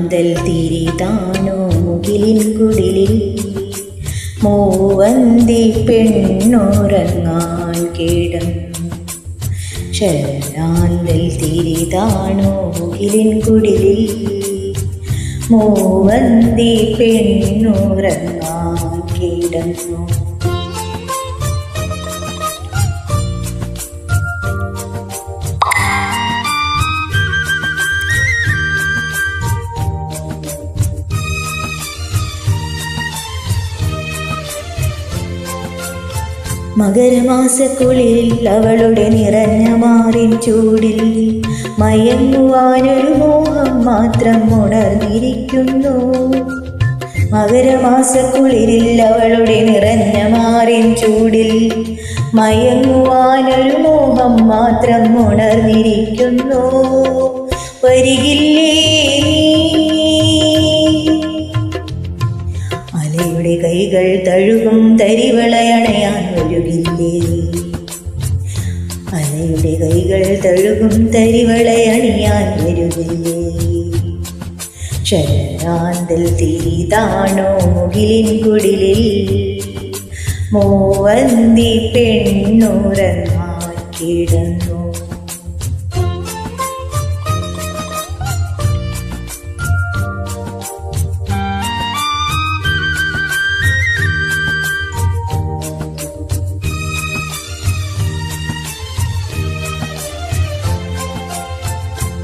ശരാന്തൽ തിരിതാണോ മുകിലിൻ കുടിലിൽ മൂവന്തി പെണ്ണുറങ്ങാൻ കിടന്നു. ശരാന്തൽ തിരിതാണോ മുകിലിൻ കുടിലിൽ മൂവന്തി പെണ്ണുറങ്ങാൻ കിടന്നു. മകരമാസക്കുളിരിൽ അവളുടെ നിറഞ്ഞ മാറിൻ ചൂടിൽ മയങ്ങുവാനൊരു മോഹം മാത്രം ഉണർന്നിരിക്കുന്നു. മകരമാസക്കുളിരിൽ അവളുടെ നിറഞ്ഞ മാറിൻ ചൂടിൽ മയങ്ങുവാനൊരു മോഹം മാത്രം ഉണർന്നിരിക്കുന്നു. വരികില്ലേ അലയുടെ കൈകൾ തഴുകും തരിവളയണയാൻ വരുകില്ലേ? അലയുടെ കൈകൾ തഴുകും തരിവളയണിയാൻ വരുകില്ലേ? ശരാന്തൽ തിരിതാണോ മുകിലിൻ കുടിലിൽ മൂവന്തി പെണ്ണുറങ്ങാൻ കിടന്നു.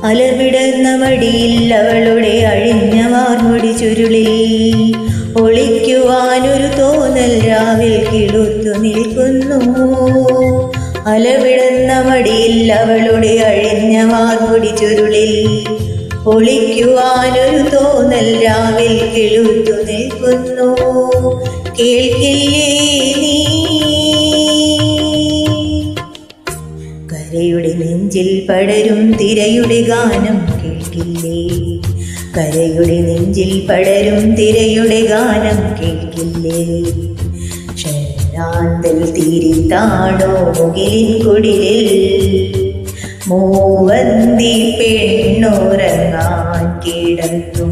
അലവിടുന്ന വടിയിൽ അവളുടെ അഴിഞ്ഞ വാർമുടി ചുരുളിൽ ഒളിക്കുവാനൊരു തോന്നൽ രാവിൽ കിളുത്തു നിൽക്കുന്നു. അലവിടുന്ന വടിയിൽ അവളുടെ അഴിഞ്ഞ വാർമുടി ചുരുളിൽ ഒളിക്കുവാനൊരു തോന്നൽ രാവിൽ കിളുത്തു നിൽക്കുന്നു. കേൾക്കില്ലേ നീ കരയുടെ നെഞ്ചിൽ പടരും തിരയുടെ ഗാനം കേൾക്കില്ലേ? കരയുടെ നെഞ്ചിൽ പടരും തിരയുടെ ഗാനം കേൾക്കില്ലേ? ശരാന്തൽ തിരിതാണോ മുകിലിൻ കുടിലിൽ മൂവന്തി പെണ്ണുറങ്ങാൻ കിടന്നു.